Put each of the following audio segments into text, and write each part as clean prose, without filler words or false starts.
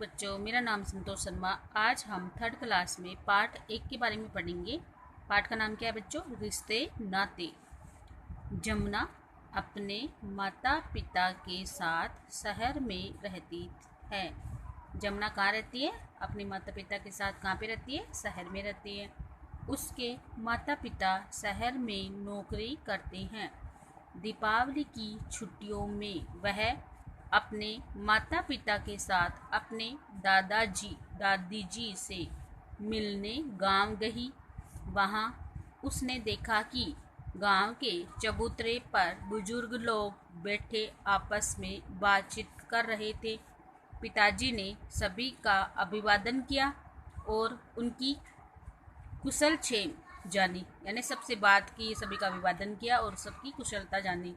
बच्चों, मेरा नाम संतोष शर्मा। आज हम थर्ड क्लास में पाठ 1 के बारे में पढ़ेंगे। पाठ का नाम क्या है बच्चों? रिश्ते नाते। जमुना अपने माता पिता के साथ शहर में रहती है। जमुना कहाँ रहती है? अपने माता पिता के साथ कहाँ पे रहती है? शहर में रहती है। उसके माता पिता शहर में नौकरी करते हैं। दीपावली की छुट्टियों में वह अपने माता पिता के साथ अपने दादाजी दादी जी से मिलने गांव गई। वहां उसने देखा कि गांव के चबूतरे पर बुजुर्ग लोग बैठे आपस में बातचीत कर रहे थे। पिताजी ने सभी का अभिवादन किया और उनकी कुशल क्षेम जानी, यानी सबसे बात की, सभी का अभिवादन किया और सबकी कुशलता जानी।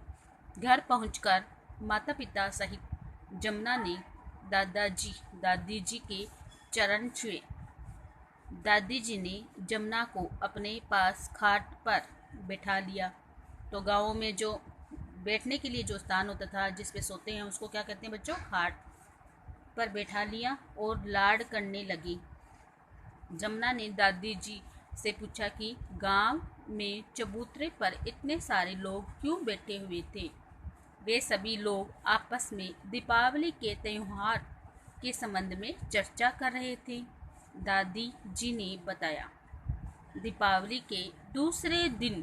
घर पहुंचकर माता पिता सहित जमुना ने दादाजी दादी जी के चरण छुए। दादी जी ने जमुना को अपने पास खाट पर बैठा लिया। तो गाँव में जो बैठने के लिए जो स्थान होता था जिस पे सोते हैं उसको क्या कहते हैं बच्चों? खाट पर बैठा लिया और लाड करने लगी। जमुना ने दादी जी से पूछा कि गांव में चबूतरे पर इतने सारे लोग क्यों बैठे हुए थे। वे सभी लोग आपस में दीपावली के त्योहार के संबंध में चर्चा कर रहे थे। दादी जी ने बताया। दीपावली के दूसरे दिन,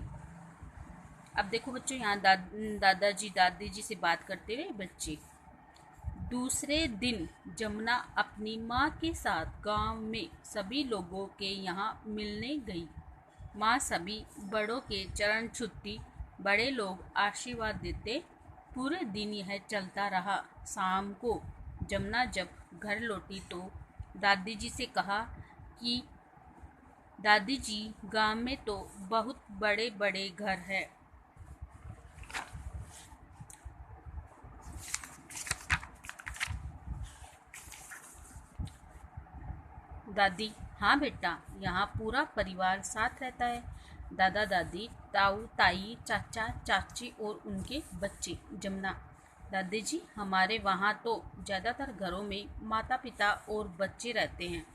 अब देखो बच्चों यहाँ दादाजी दादी जी से बात करते हुए बच्चे। दूसरे दिन जमुना अपनी माँ के साथ गांव में सभी लोगों के यहाँ मिलने गई। माँ सभी बड़ों के चरण छूती, बड़े लोग आशीर्वाद देते। पूरे दिन यह चलता रहा। शाम को जमुना जब घर लौटी तो दादी जी से कहा कि दादी जी, गांव में तो बहुत बड़े बड़े घर हैं। दादी: हाँ बेटा, यहाँ पूरा परिवार साथ रहता है। दादा दादी, ताऊ ताई, चाचा चाची और उनके बच्चे। जमुना: दादी जी, हमारे वहाँ तो ज़्यादातर घरों में माता पिता और बच्चे रहते हैं।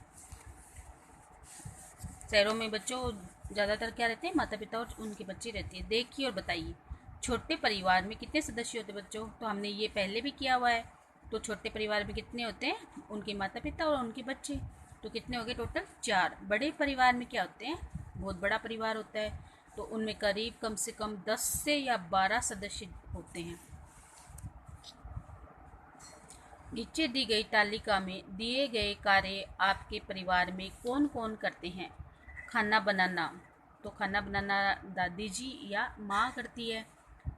शहरों में बच्चों ज़्यादातर क्या रहते हैं? माता पिता और उनके बच्चे रहते हैं। देखिए और बताइए, छोटे परिवार में कितने सदस्य होते हैं बच्चों? तो हमने ये पहले भी किया हुआ है। तो छोटे परिवार में कितने होते हैं? उनके माता पिता और उनके बच्चे। तो कितने हो गए टोटल? 4। बड़े परिवार में क्या होते हैं? बहुत बड़ा परिवार होता है, तो उनमें करीब कम से कम 10 से या 12 सदस्य होते हैं। नीचे दी गई तालिका में दिए गए कार्य आपके परिवार में कौन कौन करते हैं? खाना बनाना, तो खाना बनाना दादी जी या माँ करती है।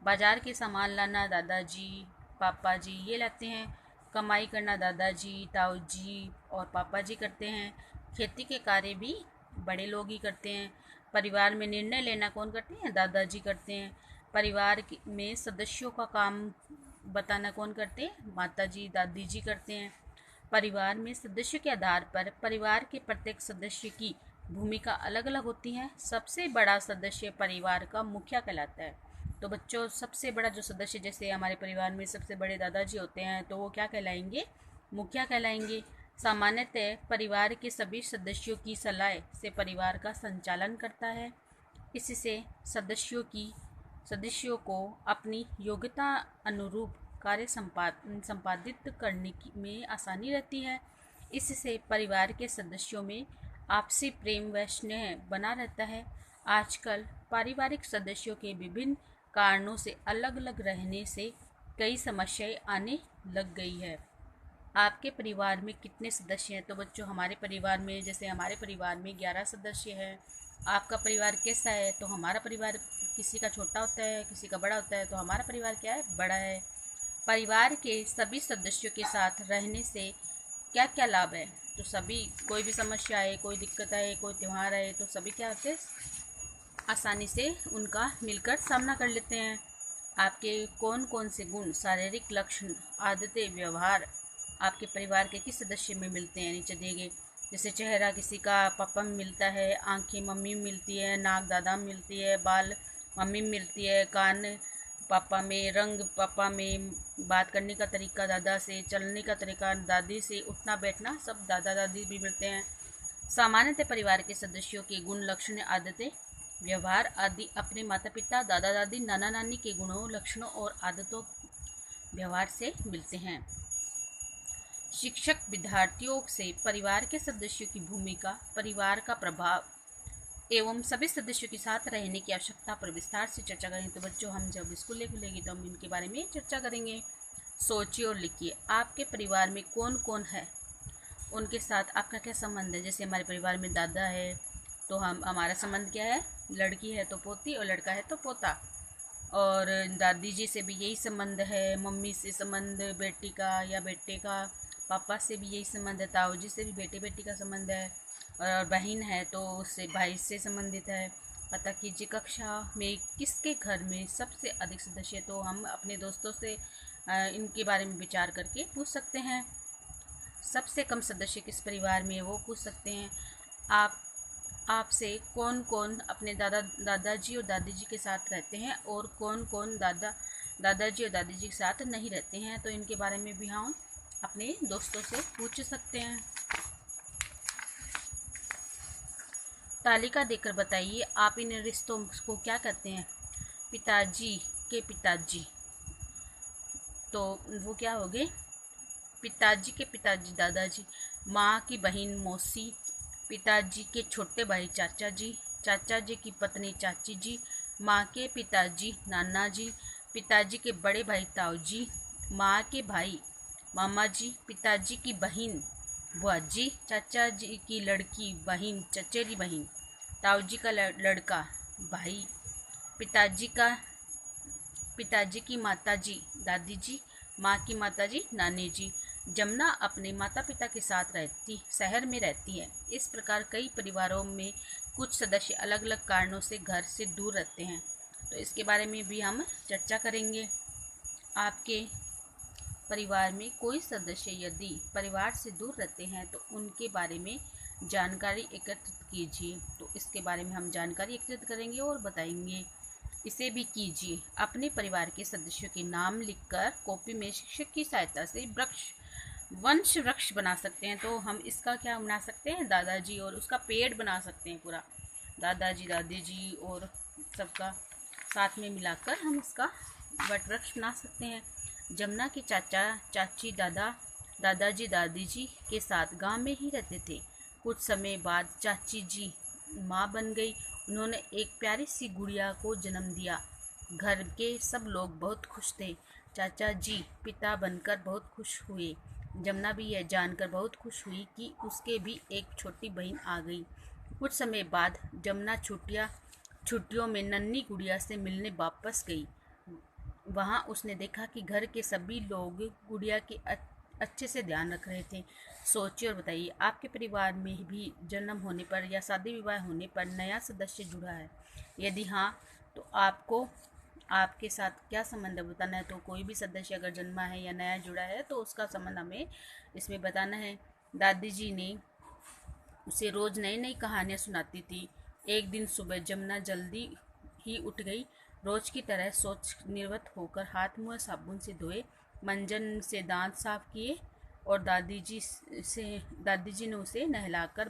बाजार के सामान लाना दादाजी पापा जी ये लाते हैं। कमाई करना दादाजी ताऊ जी और पापा जी करते हैं। खेती के कार्य भी बड़े लोग ही करते हैं। परिवार में निर्णय लेना कौन करते हैं? दादाजी करते हैं। परिवार में सदस्यों का काम बताना कौन करते हैं? माता जी दादी जी करते हैं। परिवार में सदस्य के आधार पर परिवार के प्रत्येक सदस्य की भूमिका अलग अलग होती है। सबसे बड़ा सदस्य परिवार का मुखिया कहलाता है। तो बच्चों, सबसे बड़ा जो सदस्य, जैसे हमारे परिवार में सबसे बड़े दादाजी होते हैं, तो वो क्या कहलाएंगे? मुखिया कहलाएंगे। सामान्यतः परिवार के सभी सदस्यों की सलाह से परिवार का संचालन करता है। इससे सदस्यों को अपनी योग्यता अनुरूप कार्य संपादित करने में आसानी रहती है। इससे परिवार के सदस्यों में आपसी प्रेम व स्नेह बना रहता है। आजकल पारिवारिक सदस्यों के विभिन्न कारणों से अलग अलग रहने से कई समस्याएं आने लग गई है। आपके परिवार में कितने सदस्य हैं? तो बच्चों, हमारे परिवार में, जैसे हमारे परिवार में 11 सदस्य हैं। आपका परिवार कैसा है? तो हमारा परिवार किसी का छोटा होता है, किसी का बड़ा होता है। तो हमारा परिवार क्या है? बड़ा है। परिवार के सभी सदस्यों के साथ रहने से क्या क्या लाभ है? तो सभी, कोई भी समस्या आए, कोई दिक्कत आए, कोई त्यौहार आए, तो सभी क्या होते हैं? आसानी से उनका मिलकर सामना कर लेते हैं। आपके कौन कौन से गुण, शारीरिक लक्षण, आदतें, व्यवहार आपके परिवार के किस सदस्य में मिलते हैं? नीचे दिए गए, जैसे चेहरा किसी का पापा में मिलता है, आंखें मम्मी में मिलती है, नाक दादा में मिलती है, बाल मम्मी में मिलती है, कान पापा में, रंग पापा में, बात करने का तरीका दादा से, चलने का तरीका दादी से, उठना बैठना सब दादा दादी भी मिलते हैं। सामान्यतः परिवार के सदस्यों के गुण, लक्षण, आदतें, व्यवहार आदि अपने माता पिता, दादा दादी, नाना नानी के गुणों, लक्षणों और आदतों, व्यवहार से मिलते हैं। शिक्षक विद्यार्थियों से परिवार के सदस्यों की भूमिका, परिवार का प्रभाव एवं सभी सदस्यों के साथ रहने की आवश्यकता पर विस्तार से चर्चा करें। तो बच्चों, हम जब स्कूल खुलेगी तो हम इनके बारे में चर्चा करेंगे। सोचिए और लिखिए, आपके परिवार में कौन कौन है, उनके साथ आपका क्या संबंध है। जैसे हमारे परिवार में दादा है तो हमारा संबंध क्या है, लड़की है तो पोती और लड़का है तो पोता। और दादी जी से भी यही संबंध है, मम्मी से संबंध बेटी का या बेटे का, पापा से भी यही संबंध है, ताऊ जी से भी बेटे बेटी का संबंध है। और बहन है तो उससे भाई से संबंधित है। पता कीजिए कक्षा में किसके घर में सबसे अधिक सदस्य है। तो हम अपने दोस्तों से इनके बारे में विचार करके पूछ सकते हैं। सबसे कम सदस्य किस परिवार में है वो पूछ सकते हैं। आपसे कौन कौन अपने दादाजी और दादी जी के साथ रहते हैं और कौन कौन दादाजी और दादी जी के साथ नहीं रहते हैं, तो इनके बारे में भी हम अपने दोस्तों से पूछ सकते हैं। तालिका देकर बताइए आप इन रिश्तों को क्या कहते हैं। पिताजी के पिताजी, तो वो क्या हो गए, पिताजी के पिताजी दादाजी। माँ की बहन मौसी, पिताजी के छोटे भाई चाचा जी, चाचा जी की पत्नी चाची जी, माँ के पिताजी नाना जी, पिताजी के बड़े भाई ताऊ जी, माँ के भाई मामा जी, पिताजी की बहन बुआ जी, चाचा जी की लड़की बहन चचेरी बहन, ताऊ जी का लड़का भाई, पिताजी की माता जी दादी जी, माँ की माता जी नानी जी। जमुना अपने माता पिता के साथ शहर में रहती है। इस प्रकार कई परिवारों में कुछ सदस्य अलग अलग कारणों से घर से दूर रहते हैं, तो इसके बारे में भी हम चर्चा करेंगे। आपके परिवार में कोई सदस्य यदि परिवार से दूर रहते हैं तो उनके बारे में जानकारी एकत्रित कीजिए। तो इसके बारे में हम जानकारी एकत्रित करेंगे और बताएंगे। इसे भी कीजिए। अपने परिवार के सदस्यों के नाम लिखकर कॉपी में शिक्षक की सहायता से वंश वृक्ष बना सकते हैं। तो हम इसका क्या बना सकते हैं, दादाजी और उसका पेड़ बना सकते हैं पूरा, दादाजी दादी जी और सबका साथ में मिलाकर हम इसका वट वृक्ष बना सकते हैं। जमुना के चाचा चाची दादाजी दादी जी के साथ गांव में ही रहते थे। कुछ समय बाद चाची जी माँ बन गई। उन्होंने एक प्यारी सी गुड़िया को जन्म दिया। घर के सब लोग बहुत खुश थे। चाचा जी पिता बनकर बहुत खुश हुए। जमुना भी यह जानकर बहुत खुश हुई कि उसके भी एक छोटी बहन आ गई। कुछ समय बाद जमुना छुट्टियों में नन्ही गुड़िया से मिलने वापस गई। वहाँ उसने देखा कि घर के सभी लोग गुड़िया की अच्छे से ध्यान रख रहे थे। सोचिए और बताइए, आपके परिवार में भी जन्म होने पर या शादी विवाह होने पर नया सदस्य जुड़ा है? यदि हाँ, तो आपको आपके साथ क्या संबंध है बताना है। तो कोई भी सदस्य अगर जन्मा है या नया जुड़ा है तो उसका संबंध हमें इसमें बताना है। दादी जी ने उसे रोज़ नई नई कहानियाँ सुनाती थी। एक दिन सुबह जमुना जल्दी ही उठ गई। रोज की तरह सोच निवृत्त होकर हाथ मुँह साबुन से धोए, मंजन से दांत साफ किए और दादी जी ने उसे नहलाकर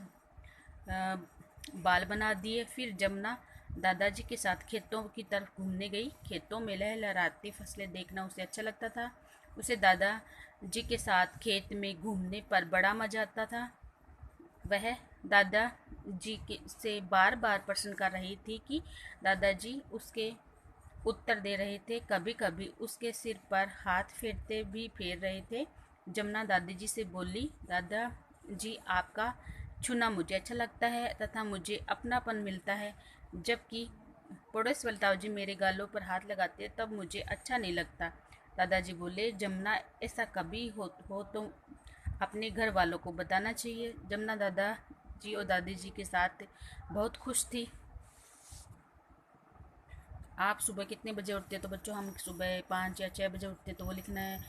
बाल बना दिए। फिर जमुना दादाजी के साथ खेतों की तरफ घूमने गई। खेतों में लहलहाती फसलें देखना उसे अच्छा लगता था। उसे दादाजी के साथ खेत में घूमने पर बड़ा मजा आता था। वह दादाजी से बार बार प्रश्न कर रही थी कि दादाजी उसके उत्तर दे रहे थे। कभी कभी उसके सिर पर हाथ फेर रहे थे। जमुना दादी जी से बोली, दादाजी आपका छूना मुझे अच्छा लगता है तथा मुझे अपनापन मिलता है, जबकि पड़ोस वाले ताऊ जी मेरे गालों पर हाथ लगाते हैं तब मुझे अच्छा नहीं लगता। दादाजी बोले, जमुना ऐसा कभी हो तो अपने घर वालों को बताना चाहिए। जमुना दादाजी और दादी जी के साथ बहुत खुश थी। आप सुबह कितने बजे उठते हैं? तो बच्चों हम सुबह 5 या 6 बजे उठते हैं, तो वो लिखना है।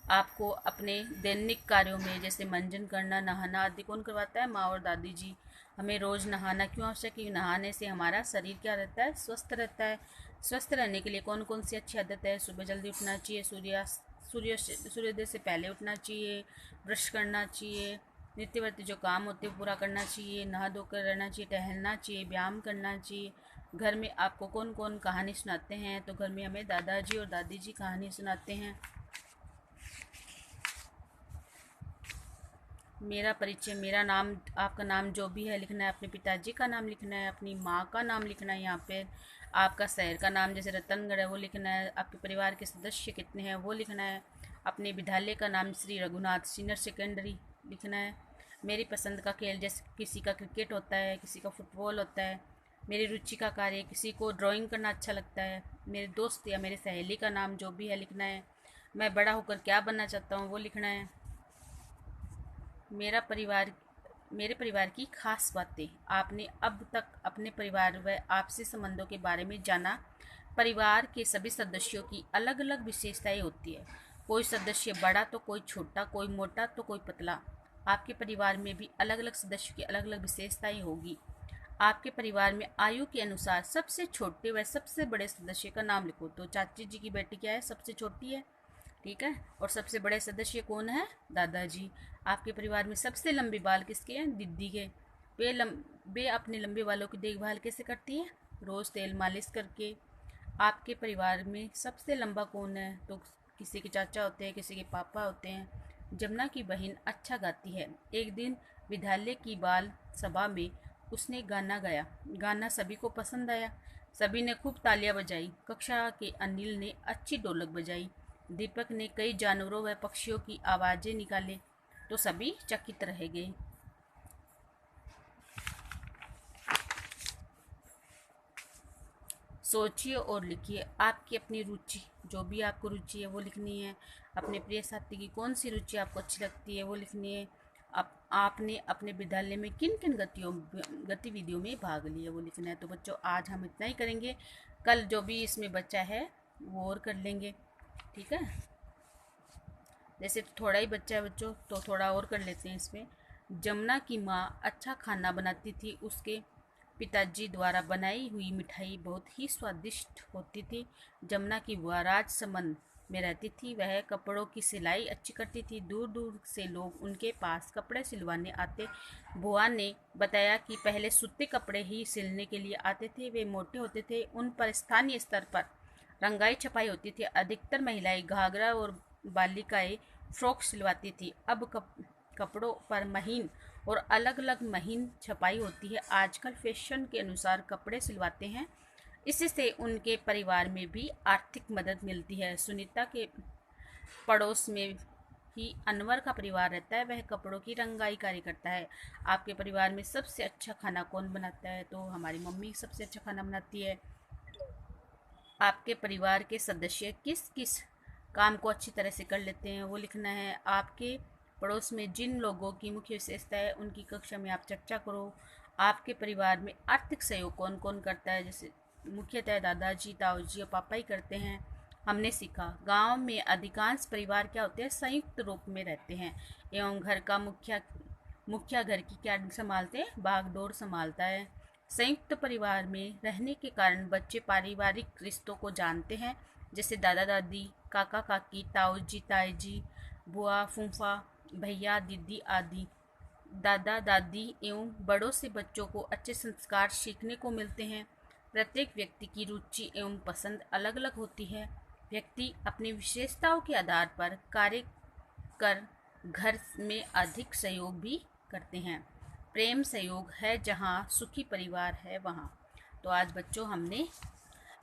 आपको अपने दैनिक कार्यों में जैसे मंजन करना, नहाना आदि कौन करवाता है? माँ और दादी जी। हमें रोज़ नहाना क्यों आवश्यक है? नहाने से हमारा शरीर क्या रहता है? स्वस्थ रहता है। स्वस्थ रहने के लिए कौन कौन सी अच्छी आदत है? सुबह जल्दी उठना चाहिए, सूर्योदय से पहले उठना चाहिए, ब्रश करना चाहिए, नित्यवर्ती जो काम होते हैं पूरा करना चाहिए, नहा धोकर रहना चाहिए, टहलना चाहिए, व्यायाम करना चाहिए। घर में आपको कौन कौन कहानी सुनाते हैं? तो घर में हमें दादाजी और दादी जी कहानी सुनाते हैं। मेरा परिचय, मेरा नाम, आपका नाम जो भी है लिखना है, अपने पिताजी का नाम लिखना है, अपनी माँ का नाम लिखना है, यहाँ पे आपका शहर का नाम जैसे रतनगढ़ है वो लिखना है, आपके परिवार के सदस्य कितने हैं वो लिखना है, अपने विद्यालय का नाम श्री रघुनाथ सीनियर सेकेंडरी लिखना है। मेरी पसंद का खेल जैसे किसी का क्रिकेट होता है, किसी का फुटबॉल होता है। मेरी रुचि का कार्य, किसी को ड्राइंग करना अच्छा लगता है। मेरे दोस्त या मेरे सहेली का नाम जो भी है लिखना है। मैं बड़ा होकर क्या बनना चाहता हूँ वो लिखना है। मेरा परिवार, मेरे परिवार की खास बातें। आपने अब तक अपने परिवार व आपसी संबंधों के बारे में जाना। परिवार के सभी सदस्यों की अलग अलग विशेषताएं होती है। कोई सदस्य बड़ा तो कोई छोटा, कोई मोटा तो कोई पतला। आपके परिवार में भी अलग अलग सदस्यों की अलग अलग विशेषताएं होगी। आपके परिवार में आयु के अनुसार सबसे छोटे व सबसे बड़े सदस्य का नाम लिखो। तो चाची जी की बेटी क्या है? सबसे छोटी है, ठीक है। और सबसे बड़े सदस्य कौन है? दादाजी। आपके परिवार में सबसे लंबे बाल किसके हैं? दीदी के। वे अपने लंबे बालों की देखभाल कैसे करती है? रोज़ तेल मालिश करके। आपके परिवार में सबसे लंबा कौन है? तो किसी के चाचा होते हैं, किसी के पापा होते हैं। जमुना की बहन अच्छा गाती है। एक दिन विद्यालय की बाल सभा में उसने गाना गाया। गाना सभी को पसंद आया। सभी ने खूब तालियां बजाई। कक्षा के अनिल ने अच्छी ढोलक बजाई। दीपक ने कई जानवरों व पक्षियों की आवाज़ें निकाले तो सभी चकित रह गए। सोचिए और लिखिए। आपकी अपनी रुचि, जो भी आपको रुचि है वो लिखनी है। अपने प्रिय साथी की कौन सी रुचि आपको अच्छी लगती है वो लिखनी है। आपने अपने विद्यालय में किन किन गतिविधियों में भाग लिया वो लिखना है। तो बच्चों आज हम इतना ही करेंगे। कल जो भी इसमें बचा है वो और कर लेंगे, ठीक है। जैसे थोड़ा ही बच्चा है बच्चों तो थोड़ा और कर लेते हैं इसमें। जमुना की माँ अच्छा खाना बनाती थी। उसके पिताजी द्वारा बनाई हुई मिठाई बहुत ही स्वादिष्ट होती थी। जमुना की बुआ राजसमंद में रहती थी। वह कपड़ों की सिलाई अच्छी करती थी। दूर दूर से लोग उनके पास कपड़े सिलवाने आते। बुआ ने बताया कि पहले सूते कपड़े ही सिलने के लिए आते थे। वे मोटे होते थे। उन पर स्थानीय स्तर पर रंगाई छपाई होती थी। अधिकतर महिलाएं घाघरा और बालिकाएं फ्रॉक सिलवाती थी। अब कपड़ों पर महीन और अलग अलग महीन छपाई होती है। आजकल फैशन के अनुसार कपड़े सिलवाते हैं। इससे उनके परिवार में भी आर्थिक मदद मिलती है। सुनीता के पड़ोस में ही अनवर का परिवार रहता है। वह कपड़ों की रंगाई कार्य करता है। आपके परिवार में सबसे अच्छा खाना कौन बनाता है? तो हमारी मम्मी सबसे अच्छा खाना बनाती है। आपके परिवार के सदस्य किस किस काम को अच्छी तरह से कर लेते हैं वो लिखना है। आपके पड़ोस में जिन लोगों की मुख्य विशेषता है उनकी कक्षा में आप चर्चा करो। आपके परिवार में आर्थिक सहयोग कौन कौन करता है? जैसे मुख्यतः दादाजी, ताऊजी और पापा ही करते हैं। हमने सीखा गांव में अधिकांश परिवार क्या होते हैं? संयुक्त रूप में रहते हैं एवं घर का मुखिया घर की क्या संभालते हैं? भागदौड़ संभालता है। संयुक्त परिवार में रहने के कारण बच्चे पारिवारिक रिश्तों को जानते हैं, जैसे दादा दादी, काका काकी, ताऊ जी ताई जी, बुआ फूफा, भैया दीदी आदि। दादा दादी एवं बड़ों से बच्चों को अच्छे संस्कार सीखने को मिलते हैं। प्रत्येक व्यक्ति की रुचि एवं पसंद अलग अलग होती है। व्यक्ति अपनी विशेषताओं के आधार पर कार्य कर घर में अधिक सहयोग भी करते हैं। प्रेम सहयोग है जहाँ, सुखी परिवार है वहाँ। तो आज बच्चों हमने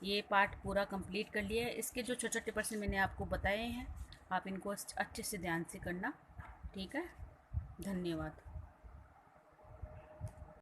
ये पाठ पूरा कंप्लीट कर लिया है। इसके जो छोटे छोटे प्रश्न मैंने आपको बताए हैं आप इनको अच्छे से ध्यान से करना, ठीक है। धन्यवाद।